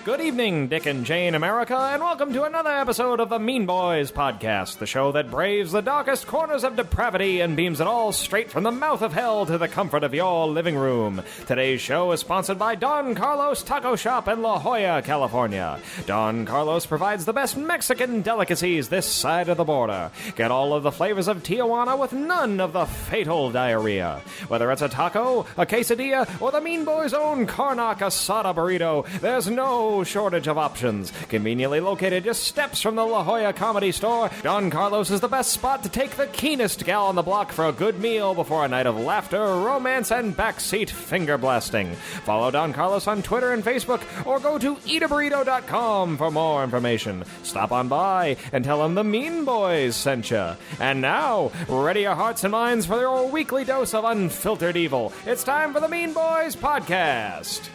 Good evening, Dick and Jane America, and welcome to another episode of the Mean Boys Podcast, the show that braves the darkest corners of depravity and beams it all straight from the mouth of hell to the comfort of your living room. Today's show is sponsored by Don Carlos Taco Shop in La Jolla, California. Don Carlos provides the best Mexican delicacies this side of the border. Get all of the flavors of Tijuana with none of the fatal diarrhea. Whether it's a taco, a quesadilla, or the Mean Boys' own Karnak asada burrito, there's no shortage of options. Conveniently located just steps from the La Jolla Comedy Store, Don Carlos is the best spot to take the keenest gal on the block for a good meal before a night of laughter, romance, and backseat finger blasting. Follow Don Carlos on Twitter and Facebook, or go to eataburrito.com for more information. Stop on by and tell him the Mean Boys sent you. And now, ready your hearts and minds for your weekly dose of unfiltered evil. It's time for the Mean Boys Podcast.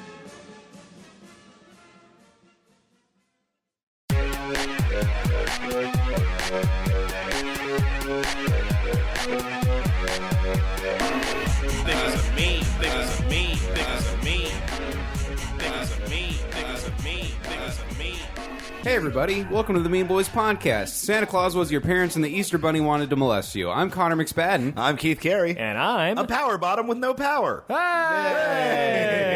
Hey everybody, welcome to the Mean Boys Podcast. Santa Claus was your parents and the Easter Bunny wanted to molest you. I'm Connor McSpadden. I'm Keith Carey. And I'm a power bottom with no power. Hey!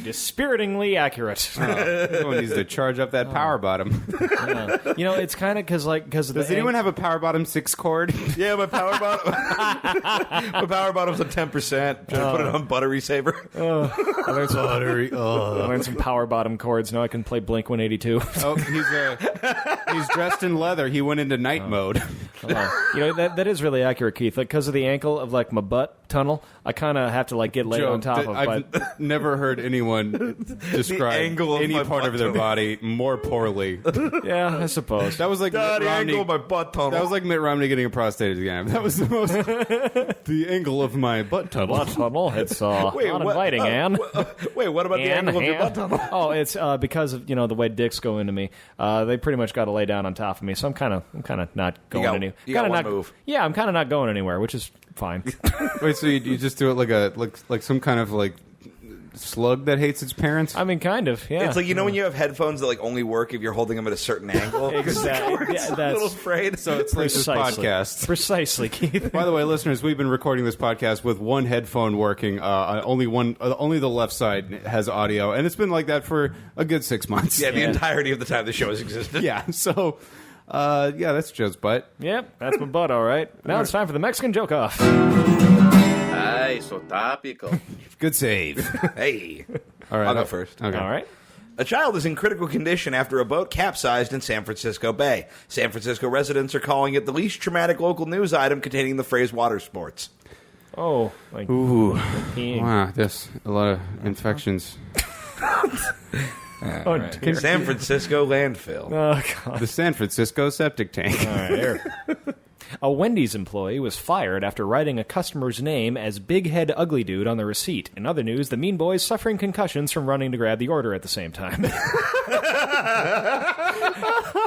Dispiritingly accurate. Someone needs to charge up that power bottom. Yeah. You know, it's kind of because Does anyone have a power bottom 6 cord? Yeah, my power bottom. My power bottom's at 10%. Trying to put it on Buttery Saver. I learned some power bottom chords. Now I can play Blink 182. Oh, he's dressed in leather. He went into night mode. You know, that is really accurate, Keith. Like, because of the ankle of, like, my butt tunnel, I kind of have to, like, get laid on top of. I've never heard anyone describe any part of their body more poorly. Yeah, I suppose. That was like the angle of my butt tunnel. That was like Mitt Romney getting a prostate exam. That was the most the angle of my butt tunnel. Butt tunnel. It's not inviting, Anne. Wait, what about the angle of your butt tunnel? Oh, it's because of the way dicks go into me. They pretty much got to lay down on top of me, so I'm kind of not going anywhere. You got one move. Yeah, I'm kind of not going anywhere, which is fine. Wait, so you just do it like some kind of like slug that hates its parents? I mean, kind of, yeah. It's like, when you have headphones that like only work if you're holding them at a certain angle. Exactly. Yeah, that's a little afraid. So it's like this podcast. Precisely, Keith. By the way, listeners, we've been recording this podcast with one headphone working. Only the left side has audio, and it's been like that for a good 6 months. Yeah, the entirety of the time the show has existed. Yeah, so... that's Joe's butt. Yep, that's my butt, all right. Now it's time for the Mexican joke-off. Ay, so topical. Good save. Hey. All right, I'll go first. Okay. All right. A child is in critical condition after a boat capsized in San Francisco Bay. San Francisco residents are calling it the least traumatic local news item containing the phrase water sports. Oh, like Ooh. peeing. Wow, there's a lot of infections. Right. San Francisco landfill. Oh, God. The San Francisco septic tank. All right, here. A Wendy's employee was fired after writing a customer's name as Big Head Ugly Dude on the receipt. In other news, the Mean Boys suffering concussions from running to grab the order at the same time.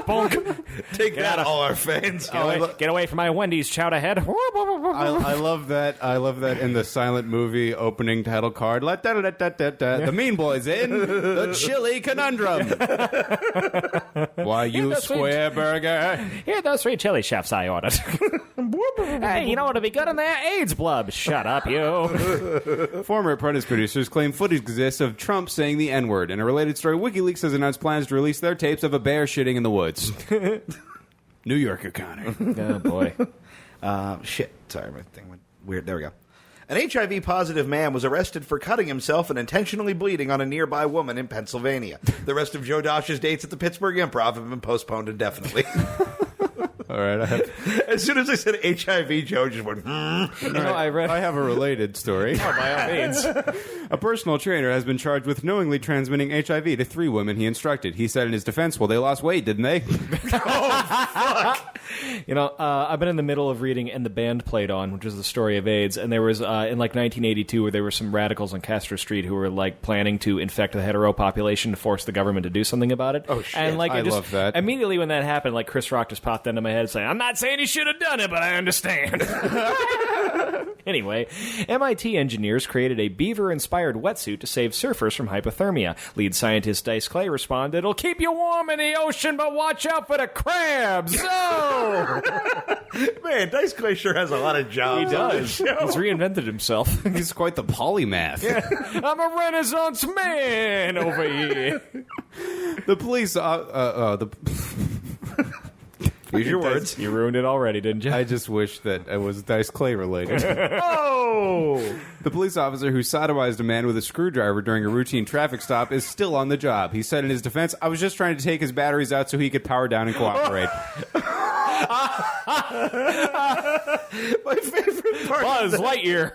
Bonk. Take that, all our fans. Get away from my Wendy's, chowder head. I love that. I love that in the silent movie opening title card. The Mean Boys in the chili conundrum. Why you square burger? Here are those 3 chili chefs I ordered. Hey, you know what would be good in there? AIDS blub. Shut up, you. Former Apprentice producers claim footage exists of Trump saying the N-word. In a related story, WikiLeaks has announced plans to release their tapes of a bear shitting in the woods. New Yorker Connor. Oh, boy. Shit. Sorry, my thing went weird. There we go. An HIV-positive man was arrested for cutting himself and intentionally bleeding on a nearby woman in Pennsylvania. The rest of Joe Dosh's dates at the Pittsburgh Improv have been postponed indefinitely. All right. As soon as I said HIV, Joe just went, I have a related story. Oh, by all means. A personal trainer has been charged with knowingly transmitting HIV to 3 women he instructed. He said in his defense, well, they lost weight, didn't they? Oh, fuck. I've been in the middle of reading And the Band Played On, which is the story of AIDS, and there was, in like 1982, where there were some radicals on Castro Street who were, like, planning to infect the hetero population to force the government to do something about it. Oh, shit. And, like, I love that. Immediately when that happened, like, Chris Rock just popped into my head saying, I'm not saying he should have done it, but I understand. Anyway, MIT engineers created a beaver-inspired wetsuit to save surfers from hypothermia. Lead scientist Dice Clay responded, "It'll keep you warm in the ocean, but watch out for the crabs." Oh! Man, Dice Clay sure has a lot of jobs. He on does. this show. He's reinvented himself. He's quite the polymath. I'm a Renaissance man over here. The police... Use your words. You ruined it already, didn't you? I just wish that it was Dice Clay related. Oh! The police officer who sodomized a man with a screwdriver during a routine traffic stop is still on the job. He said in his defense, "I was just trying to take his batteries out so he could power down and cooperate." My favorite part. Buzz Lightyear.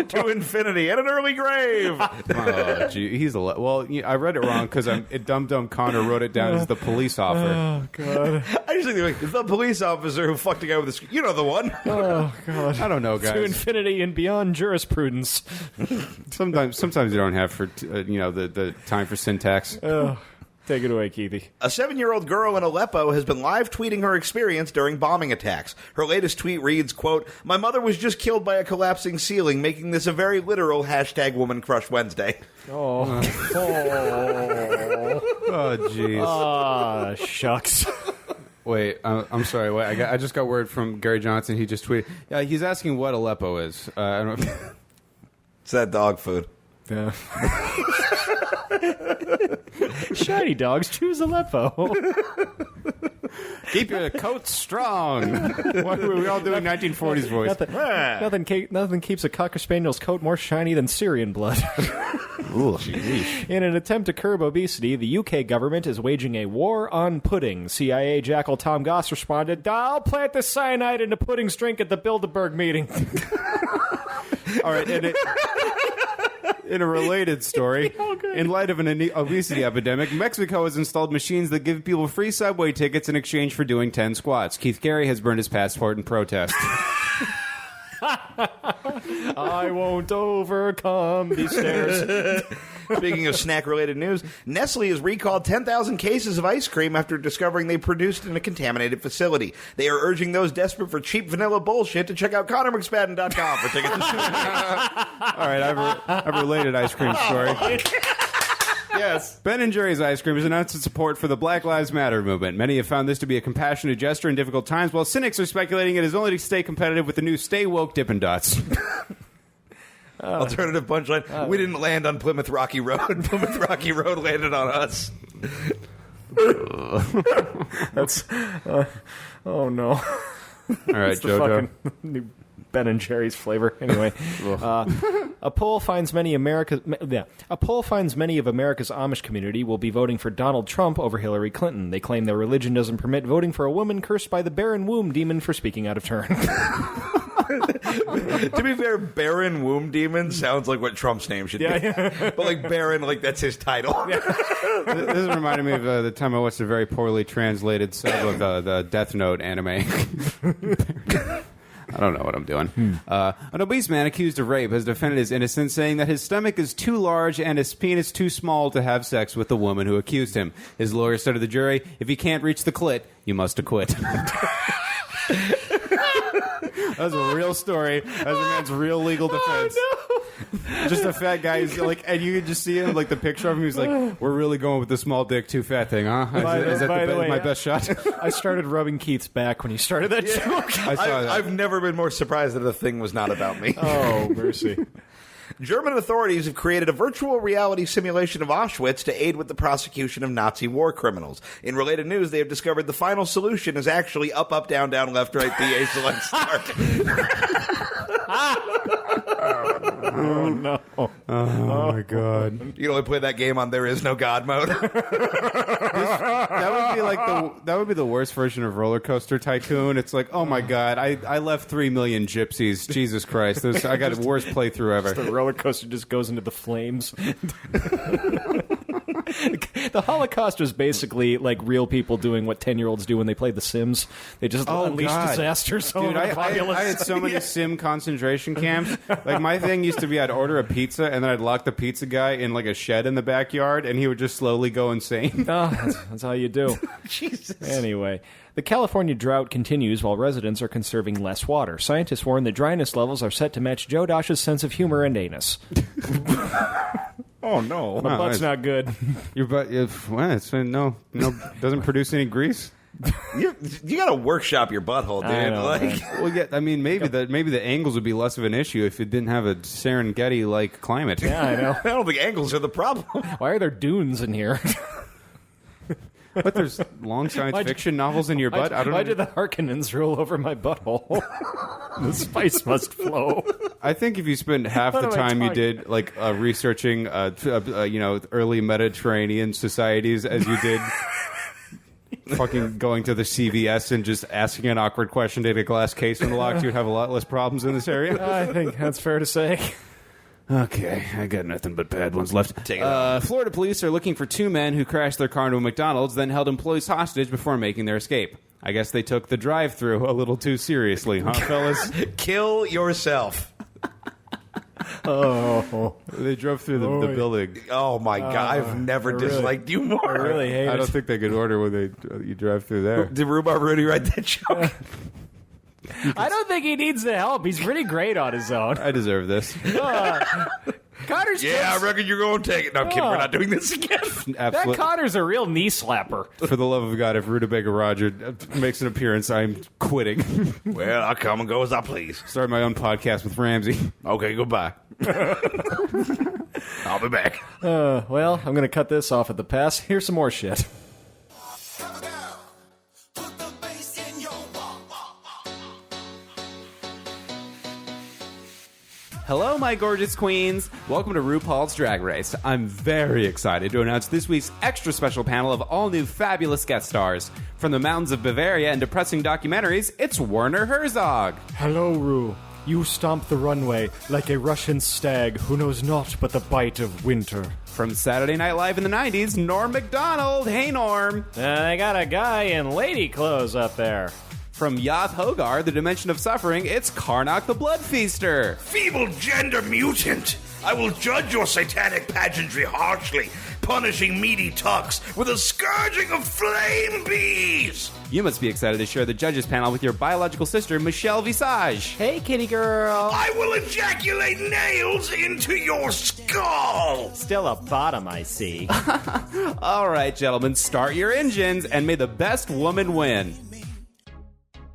To infinity and an early grave. Oh, gee, he's well. I read it wrong because Dum Dum Connor wrote it down as the police officer. Oh, God. I just think like, the police officer who fucked a guy with a you know the one. Oh, God. I don't know, To guys. infinity and beyond jurisprudence. Sometimes you don't have for the time for syntax. Oh, take it away, Keithy. A 7-year-old girl in Aleppo has been live tweeting her experience during bombing attacks. Her latest tweet reads, quote, "My mother was just killed by a collapsing ceiling, making this a very literal #Woman Crush Wednesday." Oh, Oh, jeez. ah, shucks. Wait, I'm sorry. Wait, I just got word from Gary Johnson. He just tweeted. He's asking what Aleppo is. I don't know. It's that dog food. Yeah. Shiny dogs choose Aleppo. Keep your coat strong. Why are we all doing 1940s voice? Nothing keeps a Cocker Spaniel's coat more shiny than Syrian blood. Ooh, In an attempt to curb obesity, the UK government is waging a war on pudding. CIA jackal Tom Goss responded, "I'll plant the cyanide into pudding's drink at the Bilderberg meeting." All right, in a related story, in light of an obesity epidemic, Mexico has installed machines that give people free subway tickets in exchange for doing 10 squats. Keith Carey has burned his passport in protest. I won't overcome these stairs. Speaking of snack-related news, Nestle has recalled 10,000 cases of ice cream after discovering they produced in a contaminated facility. They are urging those desperate for cheap vanilla bullshit to check out ConnorMcSpadden.com for tickets. All right, I have a related ice cream story. Yes. Ben & Jerry's Ice Cream has announced its support for the Black Lives Matter movement. Many have found this to be a compassionate gesture in difficult times, while cynics are speculating it is only to stay competitive with the new Stay Woke Dippin' Dots. Alternative punchline, we didn't land on Plymouth Rocky Road. Plymouth Rocky Road landed on us. That's. Oh no. All right, It's the JoJo. fucking new Ben and Jerry's flavor. Anyway, a poll finds many of America's Amish community will be voting for Donald Trump over Hillary Clinton. They claim their religion doesn't permit voting for a woman cursed by the barren womb demon for speaking out of turn. To be fair, Baron Womb Demon sounds like what Trump's name should be. But like Baron, like that's his title. This is reminding me of the time I watched a very poorly translated sub of the Death Note anime. I don't know what I'm doing. An obese man accused of rape has defended his innocence, saying that his stomach is too large and his penis too small to have sex with the woman who accused him. His lawyer said to the jury, "If you can't reach the clit, you must acquit." That was a real story. That was a man's real legal defense. Just a fat guy who's like, and you can just see him, like the picture of him. He's like, "We're really going with the small dick, too fat thing, huh? Is that my best shot?" I started rubbing Keith's back when he started that joke. I saw that. I've never been more surprised that the thing was not about me. Oh, mercy. German authorities have created a virtual reality simulation of Auschwitz to aid with the prosecution of Nazi war criminals. In related news, they have discovered the final solution is actually up, up, down, down, left, right, BA, select, start. Oh, no. Oh my god. You can only play that game on There Is No God mode. That would be the worst version of Roller Coaster Tycoon. It's like, oh my god, I left 3 million gypsies. Jesus Christ, I got the worst playthrough ever. The roller coaster just goes into the flames. The Holocaust was basically like real people doing what 10-year-olds do when they play The Sims. They just unleash disasters Dude, over the I populace. had so many sim concentration camps. Like, my thing used to be I'd order a pizza, and then I'd lock the pizza guy in, like, a shed in the backyard, and he would just slowly go insane. Oh, that's how you do. Jesus. Anyway, the California drought continues while residents are conserving less water. Scientists warn that dryness levels are set to match Joe Dosh's sense of humor and anus. Oh, no. My butt's not good. Your butt, no, doesn't produce any grease. You got to workshop your butthole, dude. I know, Like, Well, yeah, I mean, maybe the angles would be less of an issue if it didn't have a Serengeti-like climate. Yeah, I know. I don't think angles are the problem. Why are there dunes in here? But there's long science fiction novels in your butt. I don't Why know. did the Harkonnens roll over my butthole? The spice must flow. I think if you spend half What the am I time you talking- did like researching, early Mediterranean societies as you did fucking going to the CVS and just asking an awkward question to get a glass case unlocked, you'd have a lot less problems in this area. I think that's fair to say. Okay, I got nothing but bad ones left. Take it Florida police are looking for two men who crashed their car into a McDonald's, then held employees hostage before making their escape. I guess they took the drive-thru a little too seriously, huh, fellas? Kill yourself. They drove through the building. Oh, my God. I've never disliked you more. I really hate I it. don't think they could order when you drive through there. Did Rhubarb Rudy write that joke? I don't think he needs the help. He's pretty great on his own. I deserve this. Connor's Yeah, I jokes- reckon you're going to take it. No, I'm kidding. We're not doing this again. that Absolutely. Connor's a real knee slapper. For the love of God, if Rutabaga Roger makes an appearance, I'm quitting. Well, I'll come and go as I please. Start my own podcast with Ramsey. Okay, goodbye. I'll be back. Well, I'm going to cut this off at the pass. Here's some more shit. Hello, my gorgeous queens. Welcome to RuPaul's Drag Race. I'm very excited to announce this week's extra special panel of all new fabulous guest stars. From the mountains of Bavaria and depressing documentaries, it's Werner Herzog. Hello, Rue. You stomp the runway like a Russian stag who knows naught but the bite of winter. From Saturday Night Live in the 90s, Norm Macdonald. Hey, Norm. They got a guy in lady clothes up there. From Yath Hogar, the Dimension of Suffering, it's Karnak the Blood Feaster. Feeble gender mutant! I will judge your satanic pageantry harshly, punishing meaty tucks with a scourging of flame bees! You must be excited to share the judges panel with your biological sister, Michelle Visage. Hey, kitty girl. I will ejaculate nails into your skull! Still a bottom, I see. All right, gentlemen, start your engines, and may the best woman win.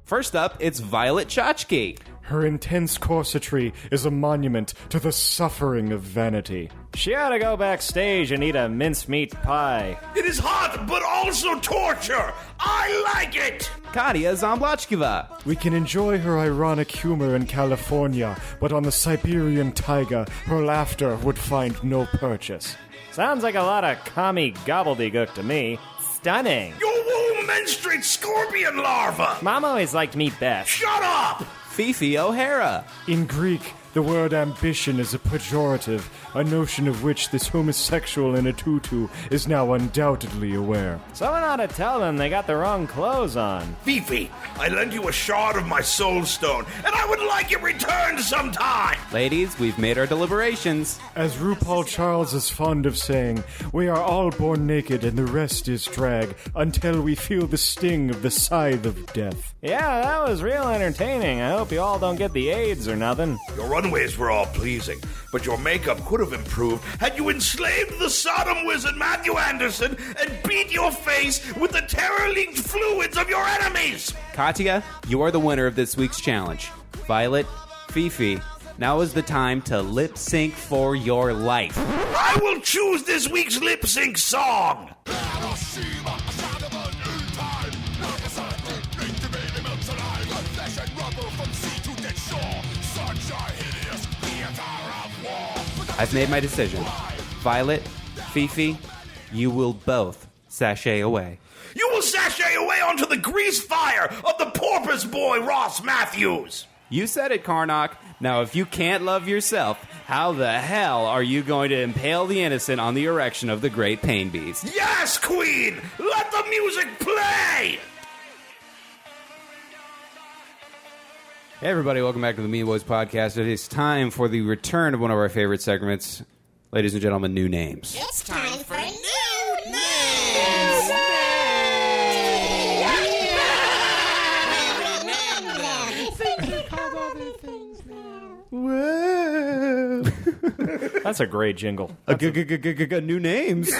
First up, it's Violet Chachki. Her intense corsetry is a monument to the suffering of vanity. She ought to go backstage and eat a mincemeat pie. It is hot, but also torture! I like it! Katia Zamblachkiva. We can enjoy her ironic humor in California, but on the Siberian taiga, her laughter would find no purchase. Sounds like a lot of commie gobbledygook to me. Stunning. Your womb menstruates scorpion larva! Mom always liked me best. Shut up! Fifi O'Hara. In Greek, the word ambition is a pejorative, a notion of which this homosexual in a tutu is now undoubtedly aware. Someone ought to tell them they got the wrong clothes on. Fifi, I lent you a shard of my soul stone, and I would like it returned sometime! Ladies, we've made our deliberations. As RuPaul Charles is fond of saying, we are all born naked and the rest is drag until we feel the sting of the scythe of death. Yeah, that was real entertaining. I hope you all don't get the AIDS or nothing. Your runways were all pleasing, but your makeup could have improved had you enslaved the Sodom wizard Matthew Anderson and beat your face with the terror-leaked fluids of your enemies! Katia, you are the winner of this week's challenge. Violet, Fifi, now is the time to lip sync for your life. I will choose this week's lip-sync song! I've made my decision. Violet, Fifi, you will both sashay away. You will sashay away onto the grease fire of the porpoise boy Ross Matthews! You said it, Karnak. Now, if you can't love yourself, How the hell are you going to impale the innocent on the erection of the great pain beast? Yes, Queen! Let the music play! Hey everybody, welcome back to the Mean Boys Podcast. It is time for the return of one of our favorite segments. Ladies and gentlemen, new names. It's time for new names! That's a great jingle. New names.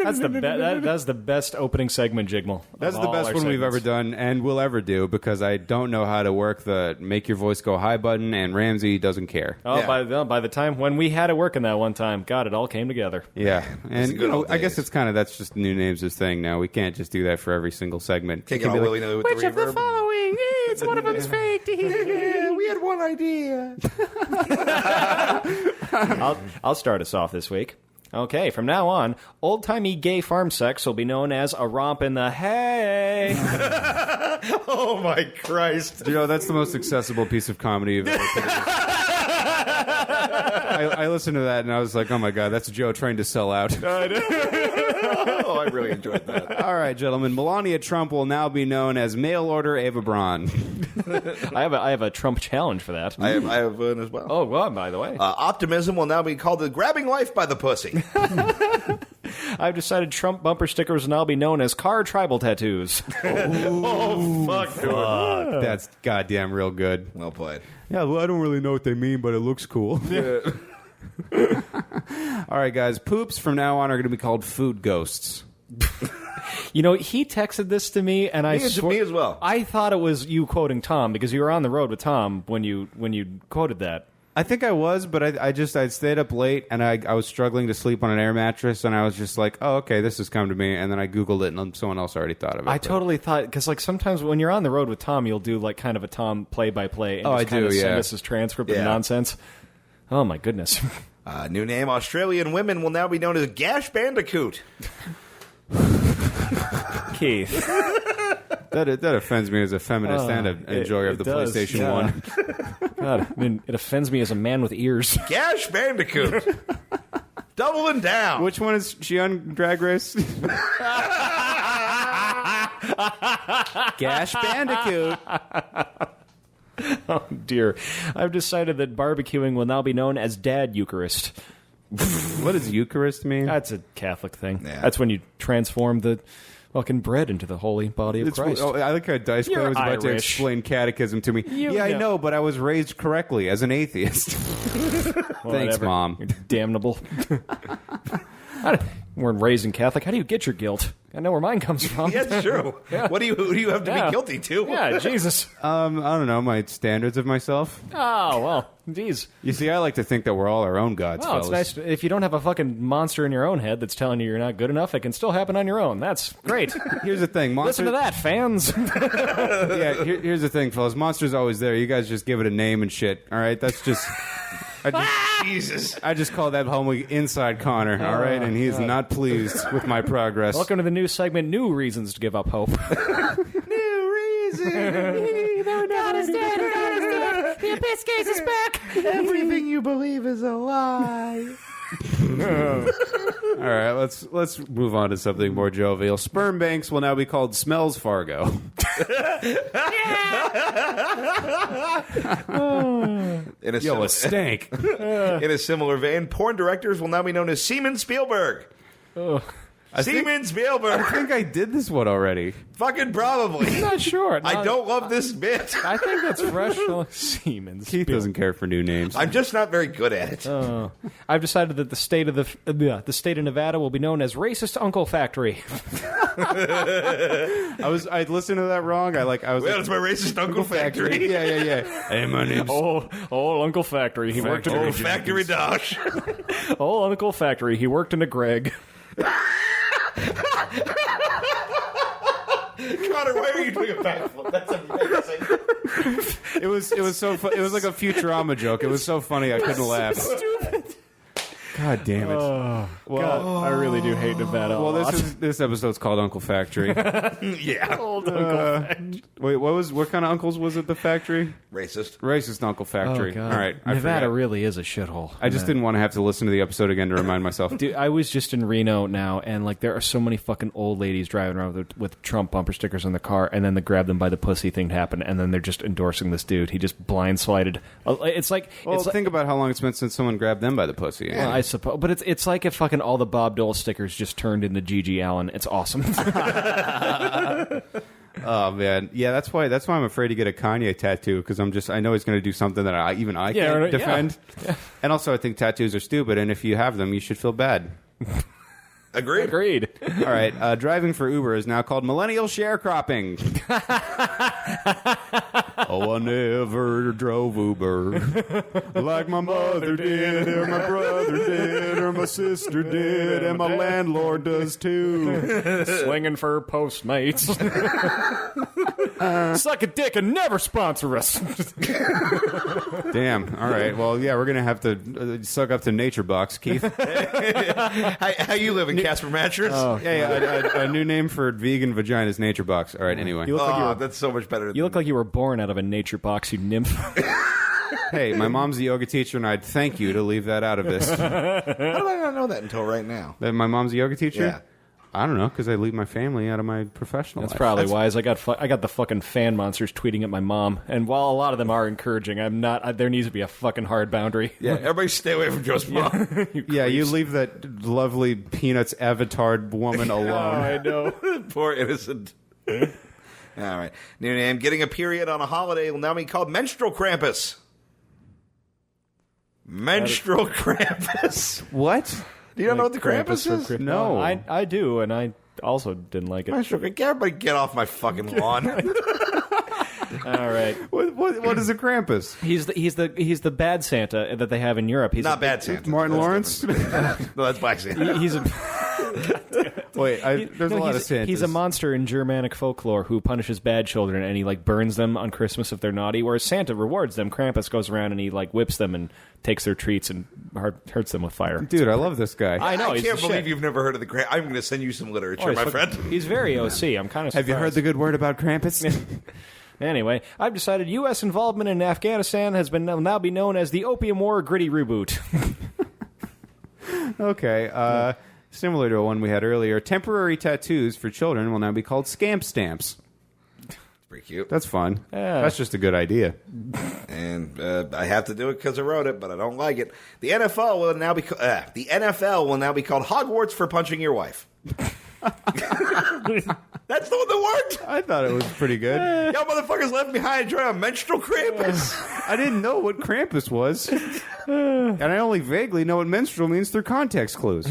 That's the best opening segment jingle. That's the best one we've ever done and will ever do because I don't know how to work the make your voice go high button, and Ramsey doesn't care. Oh, Yeah. by the time when we had it working that one time, God, it all came together. Yeah, and good old I guess days. it's that's just new names' thing now. We can't just do that for every single segment. Can't It get can all be willy-nilly with the reverb. following is one of them's fake? We had one idea. I'll start us off this week. Okay, from now on, old-timey gay farm sex will be known as a romp in the hay. Oh, my Christ. You know, that's the most accessible piece of comedy you've ever produced. I listened to that and I was like, oh my God, that's Joe trying to sell out. Oh, I really enjoyed that. All right, gentlemen, Melania Trump will now be known as Mail Order Ava Braun. I have a Trump challenge for that. I have one as well. Oh, well, by the way. Optimism will now be called the grabbing life by the pussy. I've decided Trump bumper stickers will now be known as car tribal tattoos. Oh, fuck. That's goddamn real good. Well played. Yeah, well, I don't really know what they mean, but it looks cool. All right, guys, poops from now on are going to be called food ghosts. You know, he texted this to me, and I Me as well. I thought it was you quoting Tom because you were on the road with Tom when you quoted that. I think I was, but I stayed up late, and I was struggling to sleep on an air mattress, and I was just like, oh, okay, this has come to me, and then I Googled it, and someone else already thought of it. I totally thought, because like sometimes when you're on the road with Tom, you'll do like kind of a Tom play-by-play and Oh, just I kind of do, send yeah. us his transcript of Yeah. nonsense. Oh, my goodness. New name, Australian women will now be known as Gash Bandicoot. Keith. That offends me as a feminist and an enjoyer of the does, PlayStation yeah. 1. God, I mean, it offends me as a man with ears. Gash Bandicoot. Doubling down. Which one is she on Drag Race? Gash Bandicoot. Oh, dear. I've decided that barbecuing will now be known as Dad Eucharist. What does Eucharist mean? That's a Catholic thing. Yeah. That's when you transform the fucking bread into the holy body of Christ. Oh, I like how Dice Player You're was about to Irish. explain catechism to me. You I know. know, but I was raised correctly as an atheist. Thanks, Whatever. Mom. You're damnable. We're raised in Catholic. How do you get your guilt? I know where mine comes from. Yeah, it's true. Yeah. Who do you have to Yeah. be guilty to? Yeah, Jesus. I don't know, my standards of myself. Oh, well, geez. You see, I like to think that we're all our own gods, Well, it's fellas. nice. If you don't have a fucking monster in your own head that's telling you you're not good enough, it can still happen on your own. That's great. Here's the thing. Listen to that, fans. Yeah, here's the thing, fellas. Monster's always there. You guys just give it a name and shit. All right, that's just. Jesus. I just call that homie Inside Connor. All right, and he's not pleased with my progress. Welcome to the new segment, New Reasons to Give Up Hope. New reason. God is dead, God is dead. The abyss case is back. Everything you believe is a lie. All right, let's move on to something more jovial. Sperm banks will now be called Smells Fargo. In a, Yo, similar, a stank. in a similar vein, porn directors will now be known as Seaman Spielberg. Seaman I Spielberg. think I did this one already. Fucking probably. Not sure. I don't love this bit. I think that's fresh. Siemens. Keith doesn't care for new names. I'm just not very good at it. I've decided that the state of Nevada will be known as Racist Uncle Factory. I listened to that wrong. I was Well, like, it's my racist Uncle Factory. yeah. Hey, my name's Oh, Uncle Factory. He worked in Oh, a Factory Dosh. Oh, Uncle Factory. He worked in a Greg. Connor, why are you doing a backflip? That's amazing. It was so it was like a Futurama joke. It was so funny I couldn't laugh. God damn it. God, I really do hate Nevada. Well, this episode's called Uncle Factory. Yeah. Old Uncle Factory. Wait, what kind of uncles was it? The factory? Racist. Racist Uncle Factory. All right, I Nevada forgot. really is a shithole. I just didn't want to have to listen to the episode again to remind myself. Dude, I was just in Reno now, and like there are so many fucking old ladies driving around with Trump bumper stickers in the car, and then the grab them by the pussy thing happened, and then they're just endorsing this dude. He just blindsided. It's like Well, it's like, think about how long it's been since someone grabbed them by the pussy. well, I suppose, but it's like if fucking all the Bob Dole stickers just turned into Gigi Allen. It's awesome. Oh man, yeah, that's why I'm afraid to get a Kanye tattoo because I know he's going to do something that I Yeah, can't right, defend. yeah. And also, I think tattoos are stupid, and if you have them, you should feel bad. Agreed. Agreed. All right, driving for Uber is now called millennial sharecropping. Oh, I never drove Uber like my mother did, or my brother did, or my sister did, and my landlord does too. Swinging for Postmates. Suck a dick and never sponsor us. Damn. All right. Well, yeah, we're gonna have to suck up to Nature Box, Keith. How you living, Casper Mattress? A new name for vegan vagina is Nature Box. All right. Anyway. You look like you were, that's so much better. you look like you were born out of a nature box, you nymph. Hey, my mom's a yoga teacher, and I'd thank you to leave that out of this. How did I not know that until right now? That my mom's a yoga teacher? Yeah. I don't know, because I leave my family out of my professional That's life. probably why. Is I got the fucking fan monsters tweeting at my mom, and while a lot of them are encouraging, I'm not. There needs to be a fucking hard boundary. Yeah, everybody stay away from Joe's mom. Yeah, you leave that lovely Peanuts avatar woman alone. I know. Poor innocent. All right. New name. Getting a period on a holiday will now be called menstrual Krampus. Menstrual Krampus. What? Do you not know what the Krampus is? No. I do, and I also didn't like it. Menstrual Krampus. Everybody get off my fucking lawn. All right. What is a Krampus? He's the bad Santa that they have in Europe. He's Not bad Santa. Martin That's Lawrence? different. No, that's Black Santa. He's a Wait, there's a lot of Santas. he's a monster in Germanic folklore who punishes bad children, and he like burns them on Christmas if they're naughty. Whereas Santa rewards them. Krampus goes around and he like whips them and takes their treats and hurts them with fire. Dude, I love this guy. I know. I he's can't the believe shit. you've never heard of the Krampus. I'm going to send you some literature, Oh, my he's friend. He's very OC. I'm kind of surprised. Have you heard the good word about Krampus? Anyway, I've decided U.S. involvement in Afghanistan has been now be known as the Opium War gritty reboot. Okay, similar to one we had earlier, temporary tattoos for children will now be called scamp stamps. Pretty cute. That's fun. Yeah. That's just a good idea. And I have to do it because I wrote it, but I don't like it. The NFL will now be the NFL will now be called Hogwarts for punching your wife. That's the one that worked. I thought it was pretty good. Y'all motherfuckers left behind trying to menstrual Krampus. I didn't know what Krampus was. And I only vaguely know what menstrual means through context clues.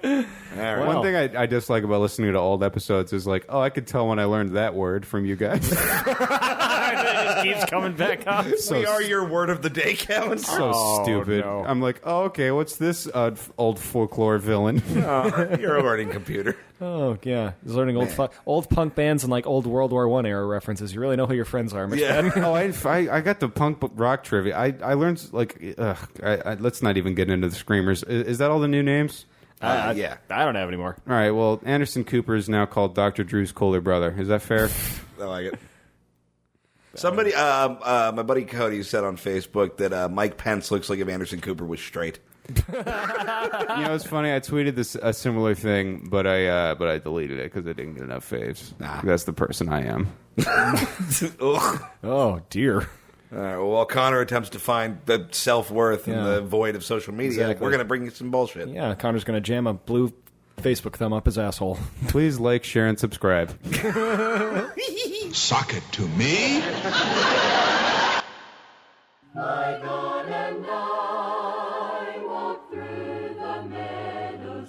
All right. One thing I dislike about listening to old episodes is like, oh, I could tell when I learned that word from you guys. It just keeps coming back up. We are your word of the day, Kevin. So stupid. no. I'm like, oh, okay, what's this old folklore villain? You're a learning computer. Oh yeah, he's learning old punk bands and like old World War I era references. You really know who your friends are, Mitch. Yeah. Ben. Oh, I got the punk rock trivia. I learned, like, let's not even get into the screamers. Is that all the new names? Yeah. I don't have any more. All right, well, Anderson Cooper is now called Dr. Drew's Kohler brother. Is that fair? I like it. Somebody, my buddy Cody said on Facebook that Mike Pence looks like if Anderson Cooper was straight. You know, it's funny. I tweeted a similar thing, but I deleted it because I didn't get enough faves. Nah. That's the person I am. Ugh. Oh dear. Well, while Connor attempts to find the self-worth in Yeah. the void of social media, Exactly. we're going to bring you some bullshit. Yeah, Connor's gonna jam a blue Facebook thumb up his asshole. Please like, share, and subscribe. Sock it to me. My God and I walk through the meadows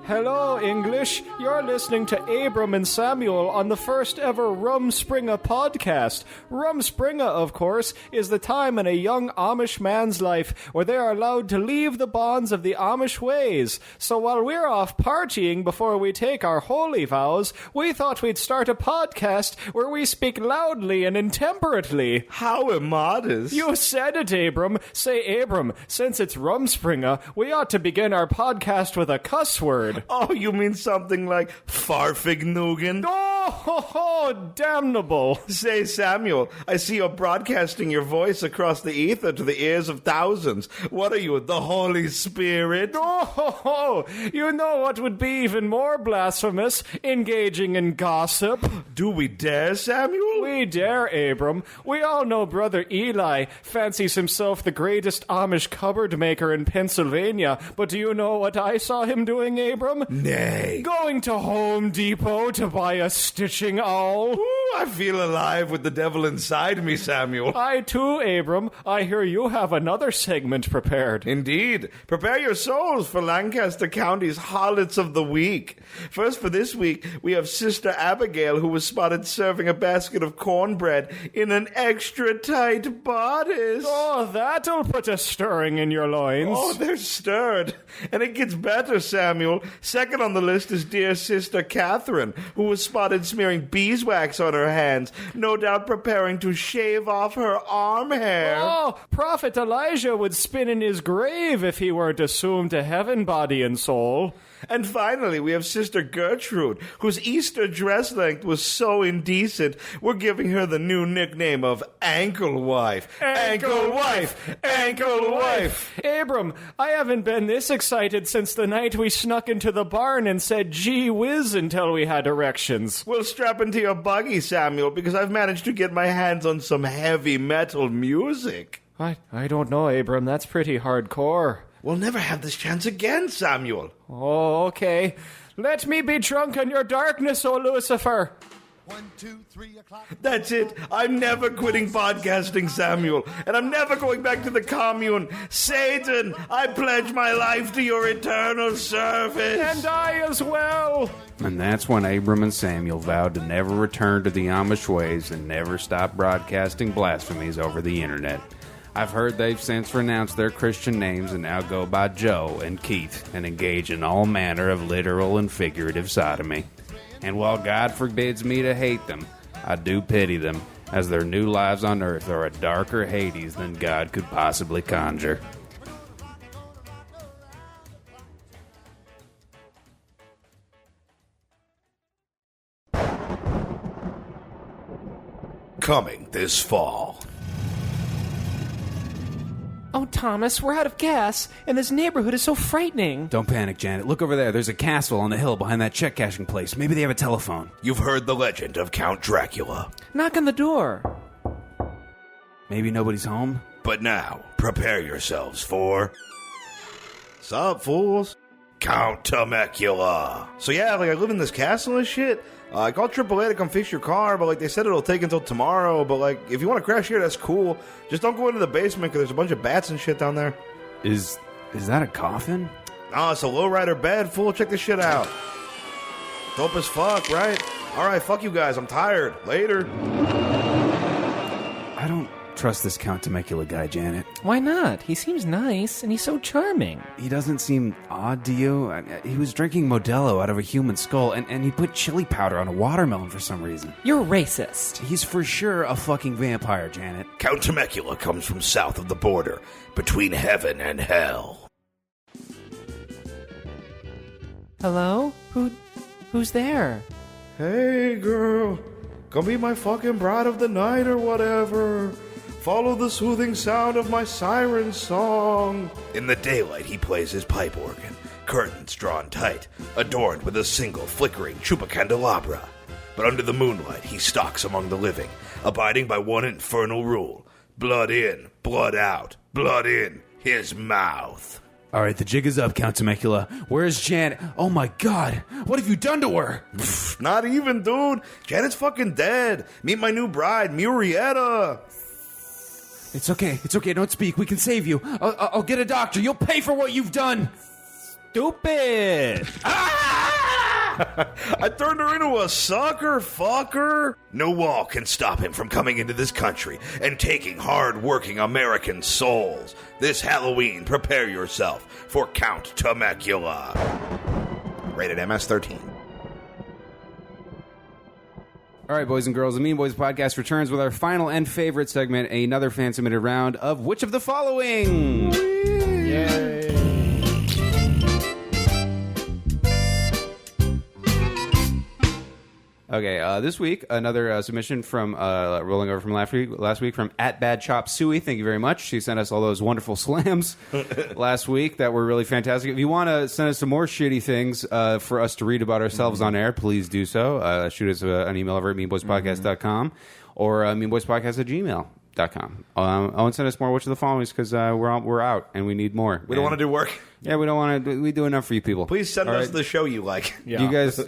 Hello, English. You're listening to Abram and Samuel on the first ever Rumspringa podcast. Rumspringa, of course, is the time in a young Amish man's life where they are allowed to leave the bonds of the Amish ways. So while we're off partying before we take our holy vows, we thought we'd start a podcast where we speak loudly and intemperately. How immodest. You said it, Abram. Say, Abram, since it's Rumspringa, we ought to begin our podcast with a cuss word. Oh, you mean something like Farfignugan? Oh, ho, ho, damnable. Say, Samuel, I see you're broadcasting your voice across the ether to the ears of thousands. What are you, the Holy Spirit? Oh, ho, ho. You know what would be even more blasphemous? Engaging in gossip. Do we dare, Samuel? We dare, Abram. We all know Brother Eli fancies himself the greatest Amish cupboard maker in Pennsylvania, but do you know what I saw him doing, Abram? Nay. Going to Home Depot to buy a stitching owl. Ooh, I feel alive with the devil inside me, Samuel. I too, Abram. I hear you have another segment prepared. Indeed. Prepare your souls for Lancaster County's Harlots of the Week. First for this week, we have Sister Abigail, who was spotted serving a basket of cornbread in an extra tight bodice. Oh, that'll put a stirring in your loins. Oh, they're stirred. And it gets better, Samuel. Second on the list is dear Sister Catherine, who was spotted smearing beeswax on her hands, no doubt preparing to shave off her arm hair. Oh, Prophet Elijah would spin in his grave if he weren't assumed to heaven, body and soul. And finally, we have Sister Gertrude, whose Easter dress length was so indecent, we're giving her the new nickname of Ankle Wife. Ankle Wife! Ankle Wife! Abram, I haven't been this excited since the night we snuck into the barn and said gee whiz until we had erections. Well, strap into your buggy, Samuel, because I've managed to get my hands on some heavy metal music. I don't know, Abram. That's pretty hardcore. We'll never have this chance again, Samuel. Oh, okay. Let me be drunk in your darkness, O Lucifer. 1, 2, 3 o'clock. That's it. I'm never quitting podcasting, Samuel. And I'm never going back to the commune. Satan, I pledge my life to your eternal service. And I as well. And that's when Abram and Samuel vowed to never return to the Amish ways and never stop broadcasting blasphemies over the internet. I've heard they've since renounced their Christian names and now go by Joe and Keith and engage in all manner of literal and figurative sodomy. And while God forbids me to hate them, I do pity them, as their new lives on earth are a darker Hades than God could possibly conjure. Coming this fall. Oh, Thomas, we're out of gas, and this neighborhood is so frightening. Don't panic, Janet. Look over there. There's a castle on the hill behind that check-cashing place. Maybe they have a telephone. You've heard the legend of Count Dracula. Knock on the door. Maybe nobody's home? But now, prepare yourselves for... Sup, fools? Count Temecula. So yeah, I live in this castle and shit. I called AAA to come fix your car, but they said it'll take until tomorrow. But if you want to crash here, that's cool. Just don't go into the basement because there's a bunch of bats and shit down there. Is that a coffin? No, it's a lowrider bed, fool. Check this shit out. Dope as fuck, right? Alright, fuck you guys. I'm tired. Later. I don't trust this Count Temecula guy, Janet. Why not? He seems nice, and he's so charming. He doesn't seem odd to you. He was drinking Modelo out of a human skull, and he put chili powder on a watermelon for some reason. You're racist. He's for sure a fucking vampire, Janet. Count Temecula comes from south of the border, between heaven and hell. Hello? Who's there? Hey, girl. Come be my fucking bride of the night or whatever. Follow the soothing sound of my siren song. In the daylight, he plays his pipe organ, curtains drawn tight, adorned with a single flickering chupa candelabra. But under the moonlight, he stalks among the living, abiding by one infernal rule: blood in, blood out, blood in his mouth. All right, the jig is up, Count Temecula. Where's Janet? Oh my god, what have you done to her? Not even, dude. Janet's fucking dead. Meet my new bride, Murietta. It's okay, don't speak. We can save you. I'll get a doctor. You'll pay for what you've done. Stupid! Ah! I turned her into a sucker fucker. No wall can stop him from coming into this country and taking hard-working American souls. This Halloween, prepare yourself for Count Temecula. Rated MS-13. All right, boys and girls, the Mean Boys Podcast returns with our final and favorite segment, another fan-submitted round of Which of the Following? Yay. Okay, this week, another submission from, rolling over from last week from @BadChopSuey. Thank you very much. She sent us all those wonderful slams last week that were really fantastic. If you want to send us some more shitty things for us to read about ourselves on air, please do so. Shoot us an email over at meanboyspodcast.com or meanboyspodcast@gmail.com. And send us more Which of the Following because we're out and we need more. We don't want to do work. Yeah, we don't want to. We do enough for you people. Please send us the show you like. Yeah. You guys,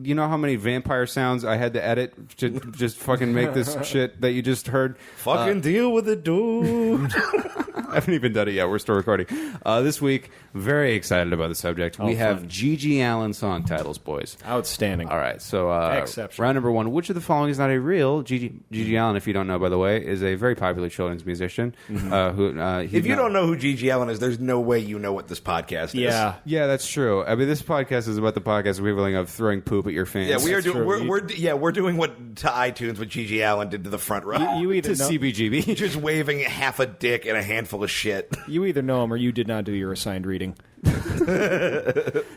you know how many vampire sounds I had to edit to just fucking make this shit that you just heard? Fucking deal with it, dude. I haven't even done it yet. We're still recording. This week, very excited about the subject. We have fun. Gigi Allen song titles, boys. Outstanding. All right, so Exceptional. round number one. Which of the following is not a real? Gigi Allen, if you don't know, by the way, is a very popular children's musician. If you don't know who Gigi Allen is, there's no way you know what this podcast is. Yeah, that's true. I mean, this podcast is about the podcast equivalent of throwing poop at your fans. Yeah, we are That's doing. true. We're doing what to iTunes what Gigi Allen did to the front row. You either to know, CBGB. Just waving half a dick and a handful of shit. you either know him or you did not do your assigned reading.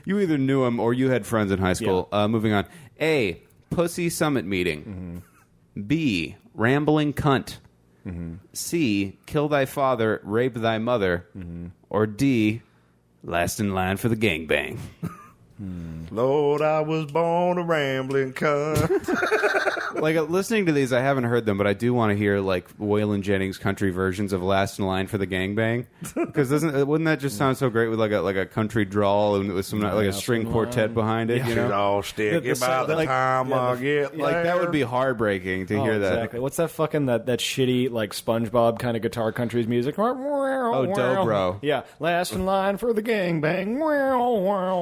You either knew him or you had friends in high school. Moving on. A. Pussy Summit Meeting. B. Rambling Cunt. C. Kill thy father, rape thy mother. Or D. Last in line for the gangbang. Lord, I was born a rambling cunt. Like, listening to these, I haven't heard them, but I do want to hear, like, Waylon Jennings country versions of Last in Line for the Gangbang. Because wouldn't that just sound so great with, like a country drawl and with some, like, a string quartet behind it, you know? All stick The- about the like- time yeah, I the- get Like, that would be there. heartbreaking to hear that. Exactly. What's that fucking that shitty like SpongeBob kind of guitar country's music? Oh, Dobro. Yeah, last in line for the gangbang.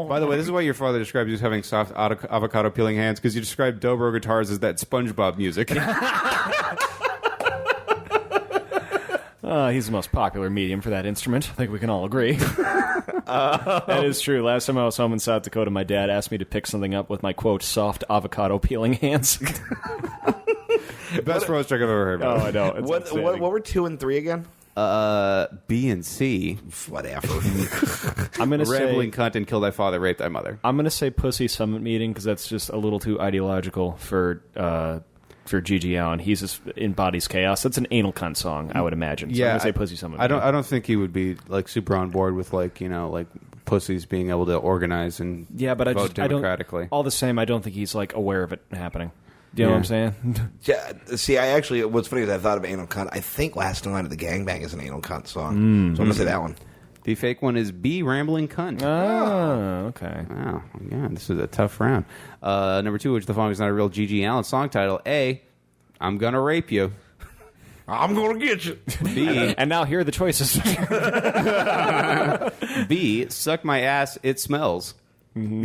By the way, this is why your father describes you as having soft avocado peeling hands, because you described dobro guitars as that SpongeBob music. He's the most popular medium for that instrument. I think we can all agree. That is true. Last time I was home in South Dakota, my dad asked me to pick something up with my, quote, soft avocado peeling hands. Best roast trick I've ever heard. Oh, I know. It's What outstanding. were 2 and 3 again? B and C. Whatever. I'm going to Rambling say... cunt and kill thy father, rape thy mother. I'm going to say Pussy Summit Meeting because that's just a little too ideological for Gigi Allen. He just embodies chaos. That's an anal cunt song, I would imagine. So I'm going to say Pussy Summit Meeting. I don't think he would be like super on board with like pussies being able to organize and Yeah, but I vote just I don't. democratically. All the same, I don't think he's like aware of it happening. Do you know what I'm saying? Yeah, see, what's funny is I thought of Anal Cunt. I think Last in Line of the Gangbang is an Anal Cunt song. So I'm going to say that one. The fake one is B, Rambling Cunt. Oh, okay. Wow, yeah, this is a tough round. Number 2, which the following is not a real Gigi Allen song title. A, I'm Gonna Rape You. I'm going to get you. B, And now here are the choices. B, Suck My Ass, It Smells.